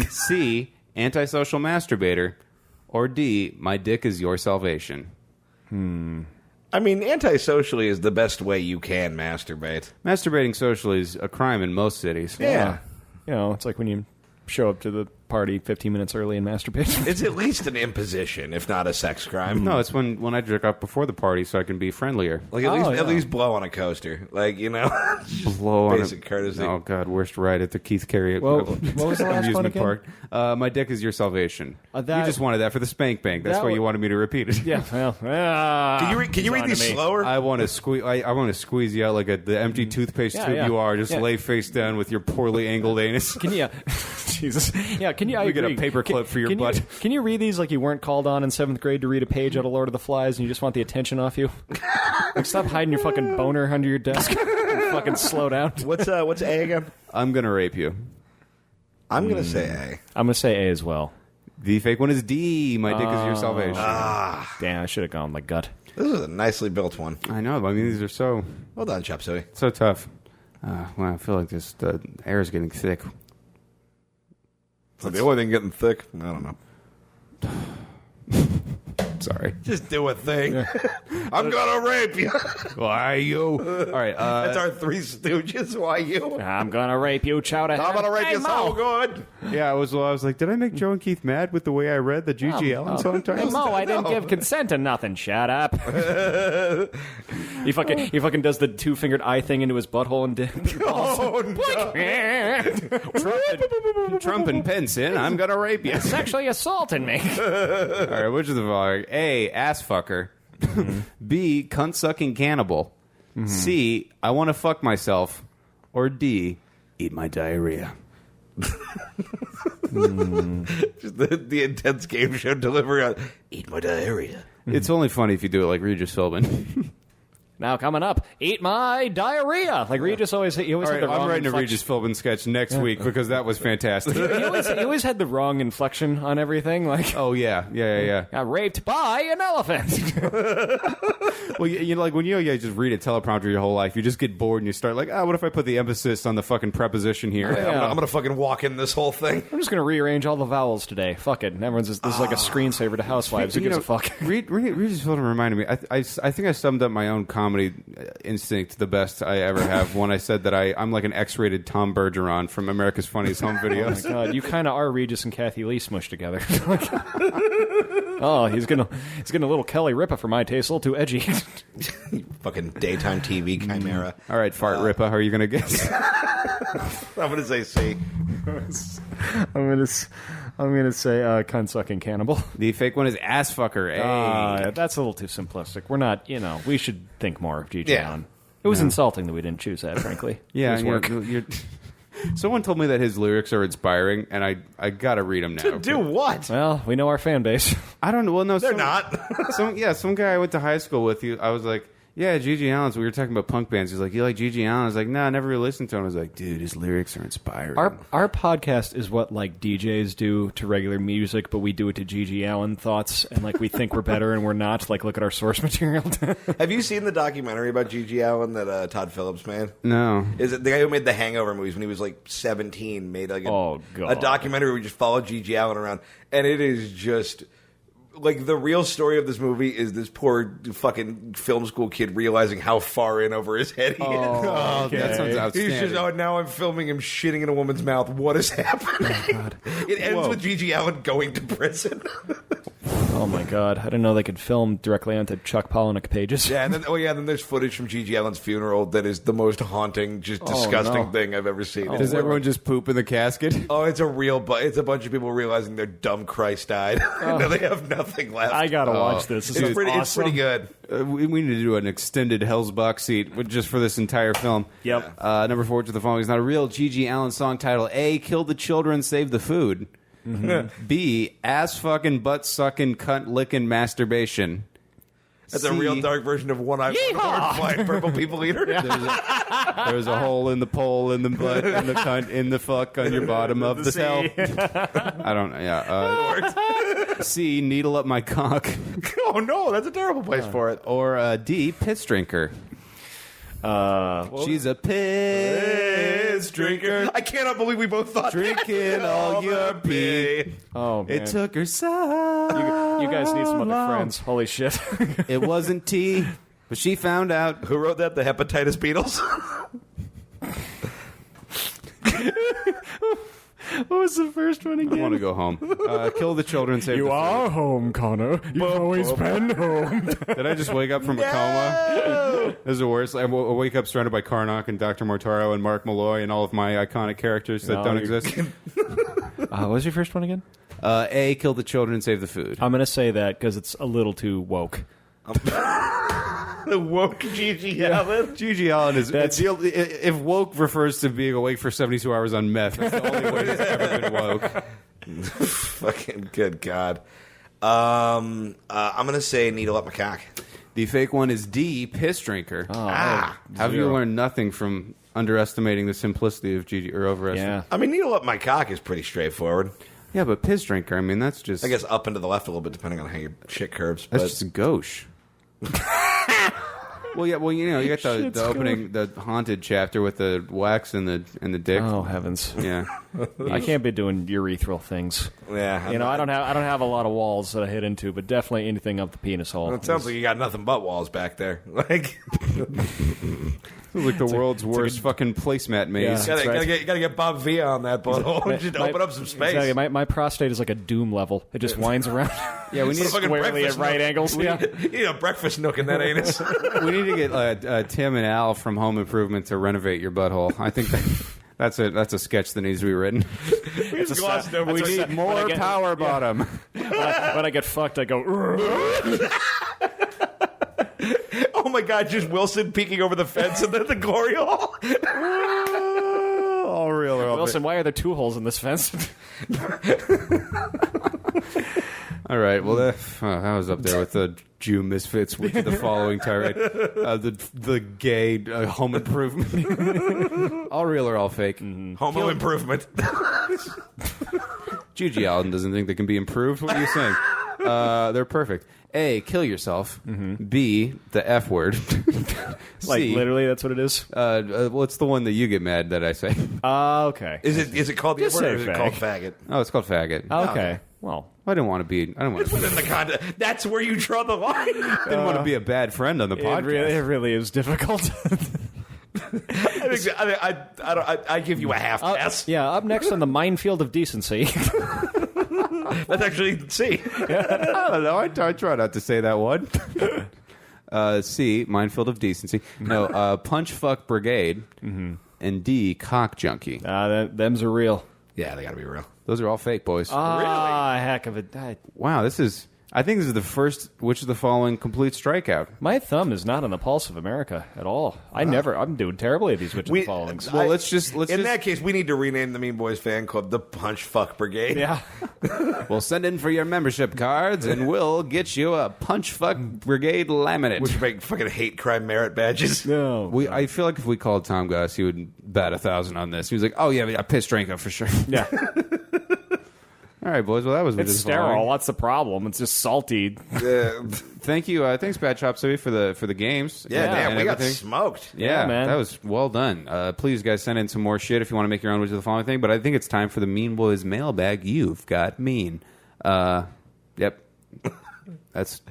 C, Antisocial Masturbator. Or D, My Dick Is Your Salvation. I mean, antisocially is the best way you can masturbate. Masturbating socially is a crime in most cities. Yeah. You know, it's like when you show up to the party 15 minutes early and masturbate. It's at least an imposition, if not a sex crime. No, it's when I jerk up before the party so I can be friendlier. Like, Oh, at yeah. least blow on a coaster. Like, you know? Blow on Basic courtesy. Oh, God, worst ride at the Keith Carey Whoa, what was the last one amusement again? park. My Dick Is Your Salvation. that- You just wanted that for the spank bank. That's That why wa- you wanted me to repeat it. Yeah, well, Can you read these slower? I want to squeeze. I want to squeeze you out like the empty toothpaste Yeah, tube yeah. you are. Just Yeah. lay face down with your poorly angled anus. Can you? Jesus. Yeah. Can you? I We get a agree. paper clip for your can butt. can you read these like you weren't called on in 7th grade to read a page out of Lord of the Flies and you just want the attention off you? Like, stop hiding your fucking boner under your desk. And fucking slow down. What's A again? I'm gonna rape you. I'm going to say A. I'm gonna say A as well. The fake one is D. My Dick Is Your Salvation. Damn, I should have gone with my gut. This is a nicely built one. I know. But I mean, these are so Well done, Chop Suey. tough. Well, I feel like the air is getting thick. So the only thing getting thick, I don't know. Sorry. Just do a thing. I'm gonna rape you. Why you? All right. That's our Three Stooges. Why you? I'm gonna rape you, Chowder. I'm gonna rape you so good. Yeah, I was like, did I make Joe and Keith mad with the way I read the G.G. Allen song Hey, title? Mo, I didn't give consent to nothing. Shut up. He fucking does the two-fingered eye thing into his butthole and Oh, no. Trump and Pence in. I'm gonna rape you. sexually assaulting me. All right, which is the following? A, ass fucker. B, cunt sucking cannibal. C, I want to fuck myself. Or D, eat my diarrhea. Just the intense game show delivery on eat my diarrhea. It's only funny if you do it like Regis Philbin. Now coming up, eat my diarrhea. Like Regis always had the All right, wrong I'm writing a inflection. Regis Philbin sketch next week because that was fantastic. He always had the wrong inflection on everything. Like, Oh yeah. got raped by an elephant. Well, you know, like when you just read a teleprompter your whole life, you just get bored and you start like, what if I put the emphasis on the fucking preposition here? I'm gonna fucking walk in this whole thing. I'm just gonna rearrange all the vowels today. Fuck it. And everyone's this is like a screensaver to housewives. Who gives a fuck? Regis Philbin reminded me. I think I summed up my own comedy instinct the best I ever have when I said that I'm like an X-rated Tom Bergeron from America's Funniest Home Videos. Oh my God, you kind of are Regis and Kathy Lee smushed together. Oh, he's gonna little Kelly Ripa for my taste, a little too edgy. Fucking daytime TV chimera. All right, Fart Ripa, how are you gonna guess? I'm gonna say C. I'm gonna say cunt sucking cannibal. The fake one is ass fucker. Hey. That's a little too simplistic. We're not, we should think more of G.G. Yeah. Allen. It was insulting that we didn't choose that, frankly. Yeah, His work. someone told me that his lyrics are inspiring, and I gotta read them now. To do what? Well, we know our fan base. I don't know. Well, no, They're not. some guy I went to high school with. I was like, yeah, G.G. Allen's. We were talking about punk bands. He's like, you like G.G. Allen? I was like, no, I never really listened to him. I was like, dude, his lyrics are inspiring. Our podcast is what like DJs do to regular music, but we do it to G.G. Allen thoughts, and like we think we're better and we're not. Like, look at our source material. Have you seen the documentary about G.G. Allen that Todd Phillips made? No. Is it the guy who made the Hangover movies when he was like 17? Made like Oh, God. a documentary where we just follow G.G. Allen around, and it is just like the real story of this movie is this poor fucking film school kid realizing how far in over his head he is. okay. That sounds outstanding. He's just, now I'm filming him shitting in a woman's mouth. What is happening? It ends with G.G. Allen going to prison. Oh my God! I didn't know they could film directly onto Chuck Palahniuk pages. Yeah, and then there's footage from G.G. Allen's funeral that is the most haunting, just disgusting no. thing I've ever seen. Does everyone just poop in the casket? Oh, it's it's a bunch of people realizing their dumb Christ died. Now they have nothing left. I gotta watch this. This is It's pretty good. We need to do an extended Hell's box seat just for this entire film. Yep. Number 4 to the following is not a real G.G. Allen song title. A, kill the children, save the food. B, ass fucking, butt sucking, cunt licking masturbation. That's C, a real dark version of one-eyed flying purple people eater. There's a hole in the pole, in the butt, in the cunt, in the fuck, on your bottom of the cell. I don't know. Yeah. C, needle up my cock. Oh no, that's a terrible place for it. Or D, piss drinker. She's a piss drinker. I cannot believe we both thought Drinking all your pee. Oh man! It took her so you guys need some other long. friends. Holy shit! It wasn't tea, but she found out. Who wrote that? The Hepatitis Beatles? What was the first one I again? want to go home. Kill the children, save the You food. are home, Connor. You've always been home. Did I just wake up from a coma? This is the worst. I wake up surrounded by Karnak and Dr. Mortaro and Mark Malloy and all of my iconic characters that No, don't you're- exist. What was your first one again? A, kill the children, save the food. I'm gonna say that because it's a little too woke. The woke G.G. Allen. G.G. Allen is... if woke refers to being awake for 72 hours on meth, that's the only way it's ever been woke. Fucking good God. I'm gonna say needle up my cock. The fake one is D, piss drinker. Oh, Have you learned nothing from underestimating the simplicity of G.G. or overestimating? yeah. I mean, needle up my cock is pretty straightforward. Yeah, but piss drinker, I mean, that's just... I guess up and to the left a little bit, depending on how your shit curves. That's But just gauche. Well, yeah. Well, you got the opening, the haunted chapter with the wax and the dick. Oh heavens! Yeah. I can't be doing urethral things. Yeah, I don't have a lot of walls that I hit into, but definitely anything up the penis hole. It sounds like you got nothing but walls back there. Like, It's like the world's worst fucking placemat maze. Yeah. gotta get Bob Villa on that butthole. Just open up some space. Exactly. My prostate is like a Doom level. It just winds around. Yeah, we need Fucking squarely at breakfast right nook. angles. We Yeah. need, you need a breakfast nook in that anus. We need to get Tim and Al from Home Improvement to renovate your butthole. I think that's a sketch that needs to be written. We just glossed over. We need more power bottom. When I get fucked, I go. Oh my God! Just Wilson peeking over the fence and then the glory hole. All real. Wilson, why are there 2 holes in this fence? All right. Well, that was up there with the Jew misfits with the following tirade: the gay Home Improvement. All real or all fake? Homo improvement. Gigi Allen doesn't think they can be improved. What are you saying? They're perfect. A, kill yourself. B, the F word. Like C, literally, that's what it is. well, it's the one that you get mad that I say. Okay. Is it called the Just F word say or is it fag. called faggot? Oh, it's called faggot. Okay. Well, I didn't want to be. I didn't want Within the context, that's where you draw the line. to be a bad friend on the podcast. it really is difficult. I give you a half pass. Yeah. Up next on the minefield of decency. That's actually C. I don't know. I try not to say that one. C, minefield of decency. No, punch fuck brigade. And D, cock junkie. Them's are real. Yeah, they gotta be real. Those are all fake, boys. Heck of it. Wow, I think this is the first. Which of the following complete strikeout? My thumb is not on the pulse of America at all. I'm doing terribly at these which of the followings. Well, let's just In that case, we need to rename the Mean Boys fan club the Punch Fuck Brigade. Yeah. We'll send in for your membership cards, and we'll get you a punch fuck brigade laminate. We should make fucking hate crime merit badges. No. I feel like if we called Tom Goss, he would bat 1,000 on this. He was like, "Oh yeah, piss drinker for sure." Yeah. All right, boys. Well, that was It's sterile. That's the problem. It's just salty. Thank you. Thanks, Bad Chop Suey, for the games. Yeah, Yeah, damn, and we got everything. smoked. Yeah, man. that was well done. Please, guys, send in some more shit if you want to make your own which of the following thing. But I think it's time for the Mean Boys mailbag. You've got mean. Yep. That's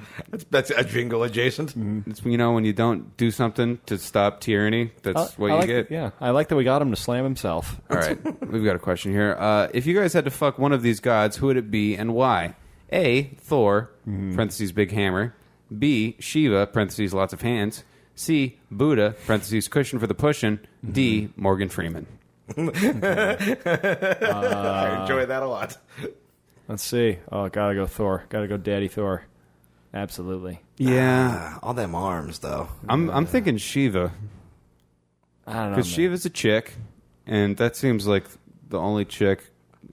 a jingle adjacent. it's, when you don't do something to stop tyranny. That's what you get. Yeah. I like that we got him to slam himself. All right, we've got a question here. If you guys had to fuck one of these gods, who would it be and why? A, Thor, parentheses big hammer. B, Shiva, parentheses lots of hands. C, Buddha, parentheses cushion for the pushin'. D, Morgan Freeman. I enjoy that a lot. Let's see. Oh, gotta go Thor. Gotta go Daddy Thor. Absolutely. Yeah, All them arms, though. I'm thinking Shiva I don't know. because man. Shiva's a chick, and that seems like the only chick.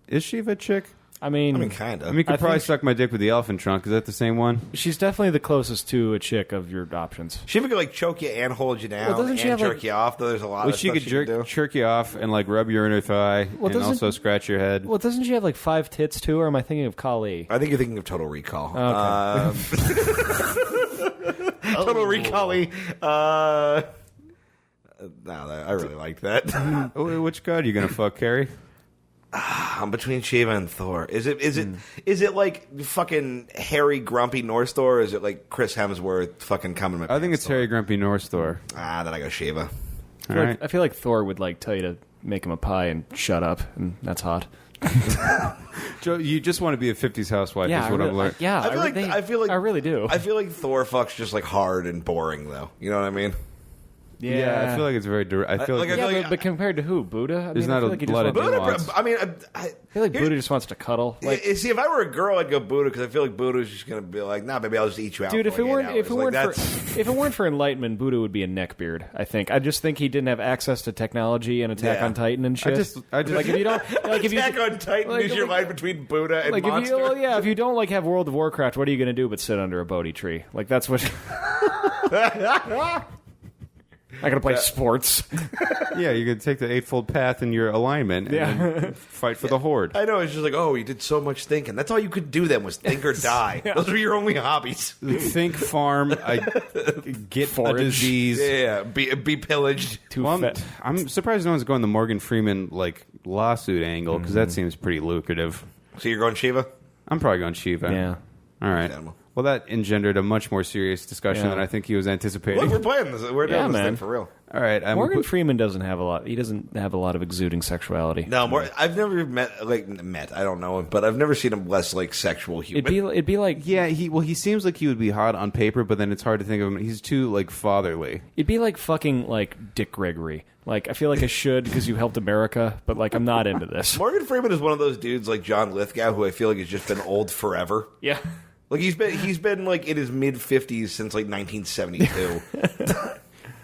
Is Shiva a chick? I mean, Kind of. I mean, you could I probably think- suck my dick with the elephant trunk. Is that the same one? she's definitely the closest to a chick of your options. she could like choke you and hold you down Well, doesn't she and have, jerk like- you off. Though there's a lot Well, of she stuff could jerk you off and like rub your inner thigh and doesn't- also scratch your head. Well, doesn't she have like 5 tits too, or am I thinking of Kali? I think you're thinking of Total Recall. Okay. Total Recall. I really liked that. Which god are you gonna fuck, Carrie? I'm between Shiva and Thor. Is it like fucking hairy, grumpy North Thor, or is it like Chris Hemsworth fucking coming? I think it's Harry Grumpy North Thor. Then I go Shiva. All right. I feel like Thor would like tell you to make him a pie and shut up, and that's hot. Joe, you just want to be a 50s housewife, is what I've learned. Yeah, I feel like I really do. I feel like Thor fucks just like hard and boring, though. You know what I mean? Yeah, I feel like it's very direct. I feel like I Yeah, feel like- but compared to who? Buddha? I There's mean, not I feel a like he lot just of wants, nuance. I mean, I feel like Buddha just wants to cuddle. Like, see, if I were a girl, I'd go Buddha because I feel like Buddha's just gonna be like, nah, baby, I'll just eat you out. dude, for if it like 8 weren't hours. Like, if it weren't for enlightenment, Buddha would be a neckbeard. I think. I just think he didn't have access to technology and Attack Yeah. on Titan and shit. I just like if you don't like if you Attack on Titan like- is your like- line between Buddha and like Monster. if you don't like have World of Warcraft, what are you going to do but sit under a Bodhi tree? Like that's what. not gonna play sports. Yeah, you could take the Eightfold Path in your alignment and then fight for the Horde. I know, it's just like, oh, you did so much thinking. That's all you could do then was think or die. Those were your only hobbies. Think, farm, get a disease. Yeah, be pillaged. Well, I'm surprised no one's going the Morgan Freeman lawsuit angle because that seems pretty lucrative. So you're going Shiva? I'm probably going Shiva. Yeah. All right. Animal. Well, that engendered a much more serious discussion than I think he was anticipating. Look, we're playing this. We're doing this thing for real. All right. Morgan Freeman doesn't have a lot. He doesn't have a lot of exuding sexuality. No, I've never met. I don't know him, but I've never seen him less sexual human. It'd be like he seems like he would be hot on paper, but then it's hard to think of him. He's too fatherly. It'd be like fucking Dick Gregory. I feel like I should because you helped America, but I'm not into this. Morgan Freeman is one of those dudes like John Lithgow who I feel like has just been old forever. Yeah. He's been in his mid 50s since 1972.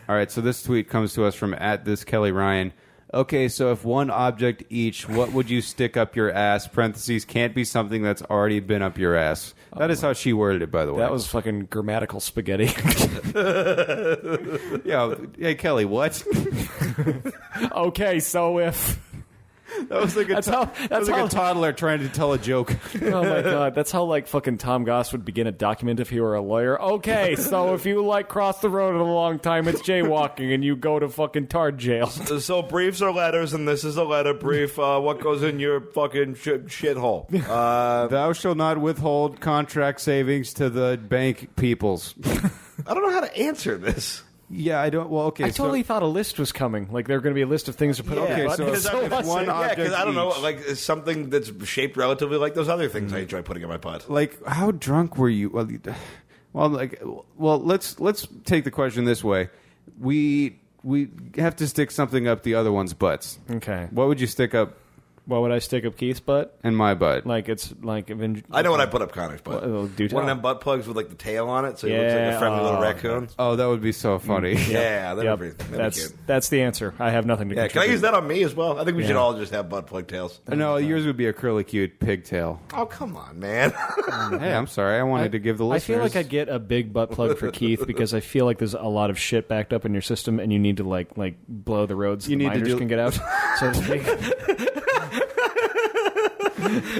All right, so this tweet comes to us from @thisKellyRyan. Okay, so if one object each, what would you stick up your ass? Parentheses, can't be something that's already been up your ass. That is how she worded it, by the way. That was fucking grammatical spaghetti. Yeah, hey, Kelly, what? Okay, so if... That was like a toddler trying to tell a joke. Oh my god, that's how fucking Tom Goss would begin a document if he were a lawyer. Okay, so if you cross the road in a long time, it's jaywalking and you go to fucking tard jail. So briefs are letters, and this is a letter brief. What goes in your fucking shithole? Thou shalt not withhold contract savings to the bank peoples. I don't know how to answer this. Yeah, I don't. Well, okay. I totally thought a list was coming. There were going to be a list of things to put on the button. Because I don't know, it's something that's shaped relatively like those other things I enjoy putting in my butt. How drunk were you? Well, let's take the question this way. We have to stick something up the other one's butts. Okay. What would you stick up? What would I stick up Keith's butt? In my butt. I know what I put up Connor's butt. One of them butt plugs with the tail on it, so he looks like a friendly little raccoon. Oh, that would be so funny. Yeah, that'd be cute. That's the answer. I have nothing to contribute. Can I use that on me as well? I think we should all just have butt plug tails. No, yours would be a curly cute pigtail. Oh, come on, man. Hey, I'm sorry. I wanted to give the listeners... I feel like I'd get a big butt plug for Keith because I feel like there's a lot of shit backed up in your system and you need to blow the roads so the miners can get out. So to speak.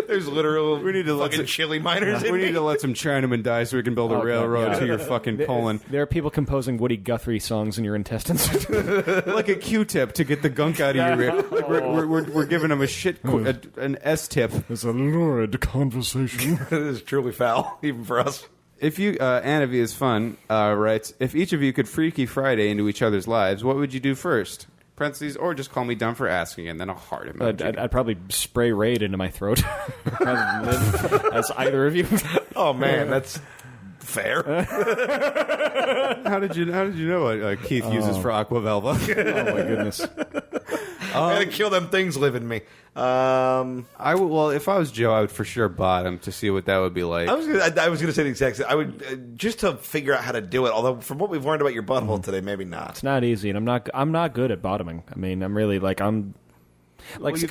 There's literal fucking chili miners in We need to let some Chinamen die so we can build a railroad to your fucking Poland. There are people composing Woody Guthrie songs in your intestines. Like a Q-tip to get the gunk out of your ear. We're giving them an S-tip. It's a lurid conversation. This is truly foul, even for us. If you, Annavi is fun, writes, if each of you could Freaky Friday into each other's lives, what would you do first? Parentheses, or just call me dumb for asking, and then a heart emoji. I'd probably spray Raid into my throat rather than live as either of you. Oh man, that's fair. How did you know what Keith uses for Aquavelva? Oh my goodness. I'm gonna kill them things live in me. Well, if I was Joe, I would for sure bottom to see what that would be like. I was gonna say the exact same. I would just to figure out how to do it. Although from what we've learned about your butthole today, maybe not. It's not easy, and I'm not good at bottoming. I mean, I'm really because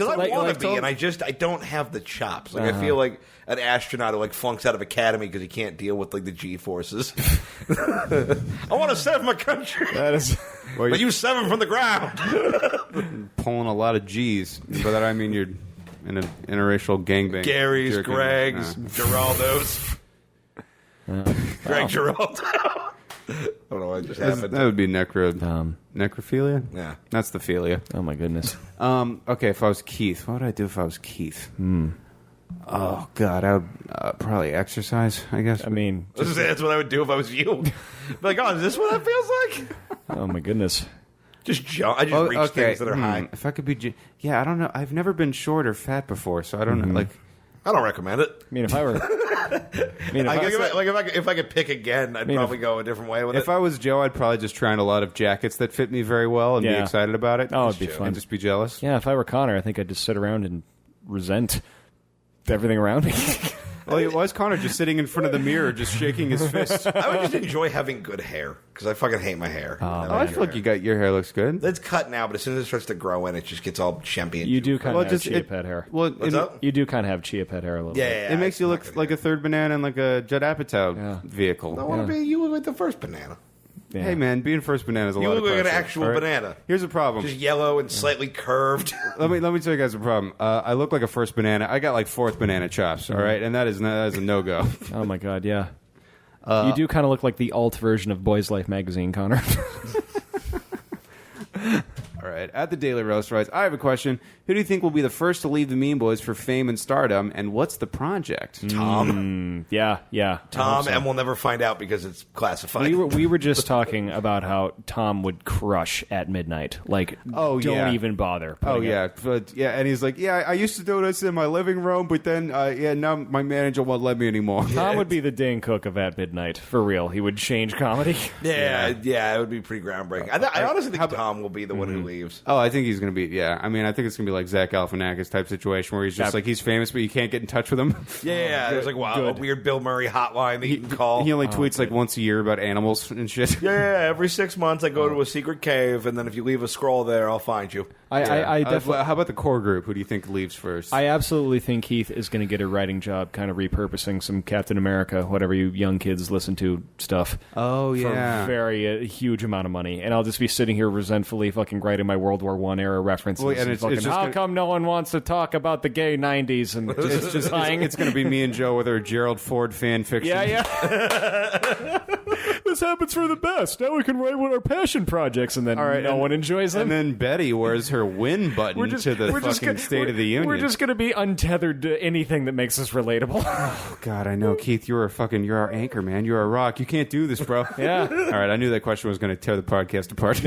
I want to be, and I don't have the chops. I feel like an astronaut who flunks out of academy because he can't deal with the G forces. I want to save my country. That is. But you seven from the ground. Pulling a lot of G's. By that I mean you're in an interracial gangbang. Gary's, Greg's, Geraldo's. Greg Geraldo. I don't know what just happened. That would be necrophilia? Yeah. That's the philia. Oh my goodness. Okay, if I was Keith, what would I do if I was Keith? Oh, God, I would probably exercise, I guess. I mean... That's what I would do if I was you. Oh, is this what that feels like? Oh my goodness. Just jump. I just reach things that are high. If I could be... I don't know. I've never been short or fat before, so I don't know. I don't recommend it. I mean, if I were... if I could pick again, I'd probably go a different way with it. If I was Joe, I'd probably just try on a lot of jackets that fit me very well and be excited about it. Oh, it'd be fun. And just be jealous. Yeah, if I were Connor, I think I'd just sit around and resent everything around me. Well, why is Connor just sitting in front of the mirror, just shaking his fist? I would just enjoy having good hair because I fucking hate my hair. I feel like your hair looks good. It's cut now, but as soon as it starts to grow in, it just gets all shempy. You do kind of have chia pet hair. Well, What's up? You do kind of have chia pet hair a little bit. Yeah, it makes you look like a third banana and like a Judd Apatow vehicle. I want to be you with the first banana. Hey, man, being first banana is a You lot look of like an pressure, actual all right? banana. Here's the problem. Just yellow and slightly curved. Let me tell you guys the problem. I look like a first banana. I got like fourth banana chops, all right? And that is a no-go. Oh my god, yeah. You do kind of look like the alt version of Boys Life magazine, Connor. All right. At the Daily Roast writes, I have a question. Who do you think will be the first to leave the Mean Boys for fame and stardom, and what's the project? Tom. Yeah. Tom, and we'll never find out because it's classified. We were just talking about how Tom would crush at midnight. Like, don't even bother. Oh, yeah. But, yeah. And he's like, yeah, I used to do this in my living room, but then, now my manager won't let me anymore. Tom would be the Dane Cook of At Midnight, for real. He would change comedy. Yeah, it would be pretty groundbreaking. I honestly think Tom will be the one who leaves. Oh, I think he's going to be, yeah. I mean, I think it's going to be like Zach Galifianakis type situation where he's just like, he's famous, but you can't get in touch with him. Yeah, there's like, a weird Bill Murray hotline that you can call. He only tweets like once a year about animals and shit. Yeah, every 6 months I go to a secret cave, and then if you leave a scroll there, I'll find you. I definitely. How about the core group? Who do you think leaves first? I absolutely think Keith is going to get a writing job, kind of repurposing some Captain America, whatever you young kids listen to stuff. Oh, for yeah. a huge amount of money, and I'll just be sitting here resentfully fucking writing my World War I era references. Well, and and fucking, how come no one wants to talk about the gay '90s? And just lying. It's going to be me and Joe with our Gerald Ford fan fiction. Yeah. This happens for the best. Now we can write with our passion projects, and then no one enjoys them. And then Betty wears her win button to the fucking State of the Union. We're just going to be untethered to anything that makes us relatable. Oh, God, I know. Keith, you're our anchor, man. You're a rock. You can't do this, bro. Yeah. All right, I knew that question was going to tear the podcast apart.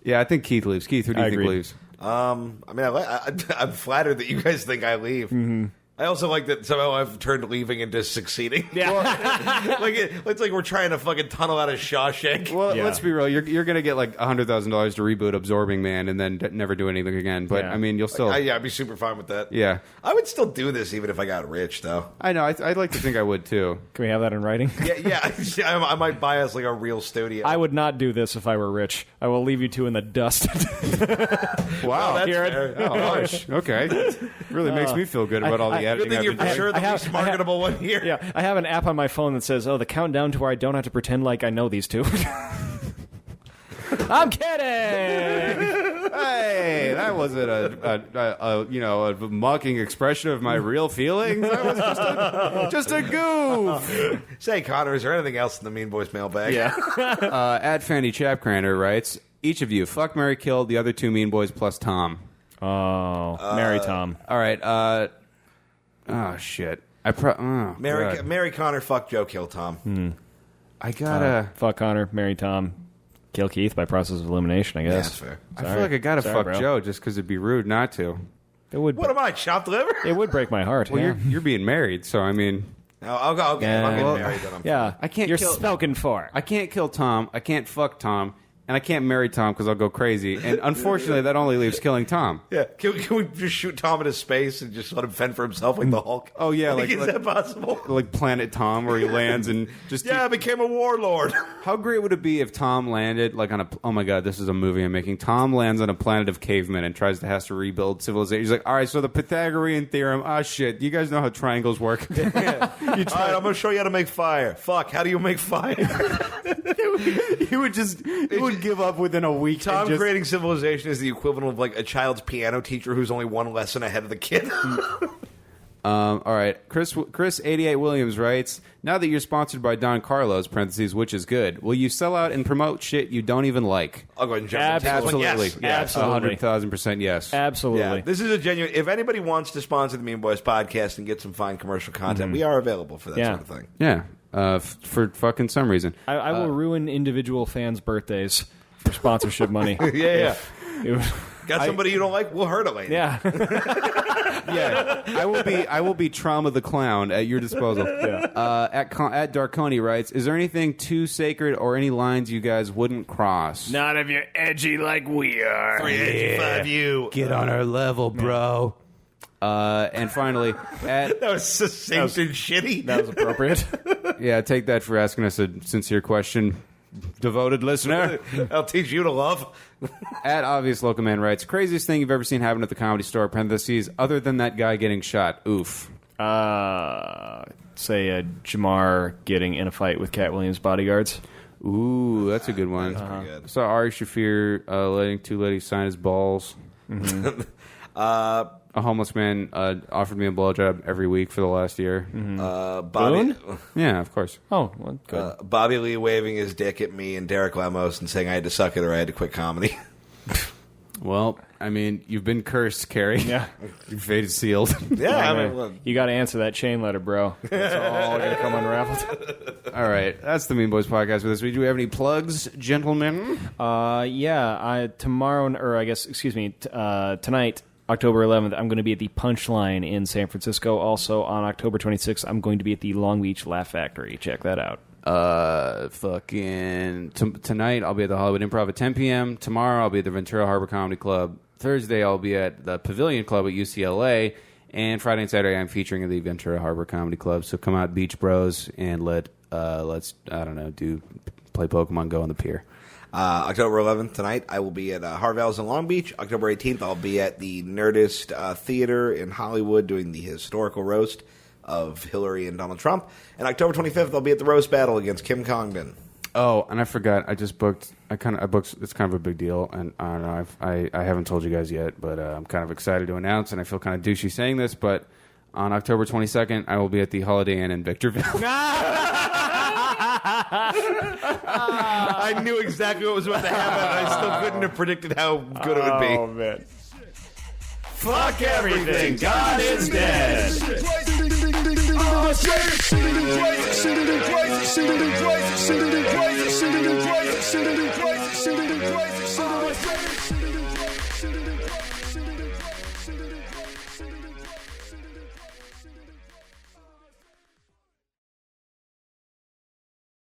Yeah, I think Keith leaves. Keith, who do you think leaves? I mean, I'm flattered that you guys think I leave. Mm-hmm. I also like that somehow I've turned leaving into succeeding. Yeah. It's like we're trying to fucking tunnel out of Shawshank. Well, let's be real. You're going to get like $100,000 to reboot Absorbing Man and then never do anything again. But, I mean, you'll still... I'd be super fine with that. Yeah. I would still do this even if I got rich, though. I know. I'd like to think I would, too. Can we have that in writing? Yeah. I might buy us like a real studio. I would not do this if I were rich. I will leave you two in the dust. Wow, that's fair. Oh, gosh. Okay. Really makes me feel good about all the editing. Good thing you're for sure the least marketable one here. Yeah, I have an app on my phone that says, the countdown to where I don't have to pretend like I know these two. I'm kidding! Hey, that wasn't a mocking expression of my real feelings. That was just a goof. Say, Connor, is there anything else in the Mean Boys mailbag? Yeah. At Fanny Chapcraner writes, each of you, fuck, marry, kill the other two Mean Boys plus Tom. Oh, marry Tom. All right. Oh, shit. Marry Connor, fuck Joe, kill Tom. I gotta... fuck Connor, marry Tom, kill Keith by process of elimination, I guess. Yeah, that's fair. I feel like I gotta fuck bro. Joe just because it'd be rude not to. It would. What am I, chopped liver? It would break my heart. Well, yeah. you're being married, so I mean... I'll go. Okay, if I'm getting married, then I'm Yeah, I can't You're kill- spoken for. I can't kill Tom, I can't fuck Tom, and I can't marry Tom because I'll go crazy. And unfortunately, that only leaves killing Tom. Yeah, can we just shoot Tom into space and just let him fend for himself like the Hulk? Oh, yeah, is that possible? Like Planet Tom, where he lands and just... Yeah, I became a warlord. How great would it be if Tom landed like on a... Oh my God, this is a movie I'm making. Tom lands on a planet of cavemen and has to rebuild civilization. He's like, all right, so the Pythagorean theorem. Ah, shit. You guys know how triangles work. All right, I'm going to show you how to make fire. Fuck, how do you make fire? He would give up within a week. Tom creating civilization is the equivalent of like a child's piano teacher who's only one lesson ahead of the kid. All right. Chris 88 Williams writes, now that you're sponsored by Don Carlos, parentheses, which is good, will you sell out and promote shit you don't even like? I'll go ahead and jump in. Absolutely. Yes. Absolutely. 100,000% yes. Absolutely. Yeah, this is a genuine... If anybody wants to sponsor the Mean Boys podcast and get some fine commercial content, we are available for that sort of thing. Yeah. For fucking some reason. I will ruin individual fans' birthdays for sponsorship money. Yeah. Got somebody you don't like? We'll hurt it later. Yeah. Yeah, I will be Trauma the Clown at your disposal. Yeah. At Darkoni writes, is there anything too sacred or any lines you guys wouldn't cross? Not if you're edgy like we are. 385 you. Get on our level, bro. And finally, That was succinct and shitty. That was appropriate. yeah, take that for asking us a sincere question, devoted listener. I'll teach you to love. At Obvious Local Man writes, craziest thing you've ever seen happen at the Comedy Store, parentheses, other than that guy getting shot. Oof. Say Jamar getting in a fight with Cat Williams' bodyguards. Ooh, that's a good one. That's pretty good. I saw Ari Shaffir letting two ladies sign his balls. A homeless man offered me a blowjob every week for the last year. Bobby, Yeah, of course. Oh, well, good. Bobby Lee waving his dick at me and Derek Lemos and saying I had to suck it or I had to quit comedy. Well, I mean, you've been cursed, Carrie. Yeah. Your fate is sealed. Yeah, I Man, mean, well, you got to answer that chain letter, bro. It's all going to come unraveled. All right, that's the Mean Boys podcast for this week. Do we have any plugs, gentlemen? Tonight, October 11th, I'm going to be at the Punchline in San Francisco. Also, on October 26th, I'm going to be at the Long Beach Laugh Factory. Check that out. Tonight I'll be at the Hollywood Improv at 10 p.m. Tomorrow I'll be at the Ventura Harbor Comedy Club. Thursday I'll be at the Pavilion Club at UCLA. And Friday and Saturday I'm featuring at the Ventura Harbor Comedy Club. So come out, Beach Bros, and let's play Pokemon Go on the pier. October 11th, tonight, I will be at Harvell's in Long Beach. October 18th, I'll be at the Nerdist Theater in Hollywood doing the historical roast of Hillary and Donald Trump. And October 25th, I'll be at the roast battle against Kim Congdon. Oh, and I forgot. I just booked. I booked. It's kind of a big deal, and I don't know. I haven't told you guys yet, but I'm kind of excited to announce, and I feel kind of douchey saying this, but on October 22nd, I will be at the Holiday Inn in Victorville. I knew exactly what was about to happen, and I still couldn't have predicted how good it would be. Oh, man. Fuck everything. God is dead. Crazy.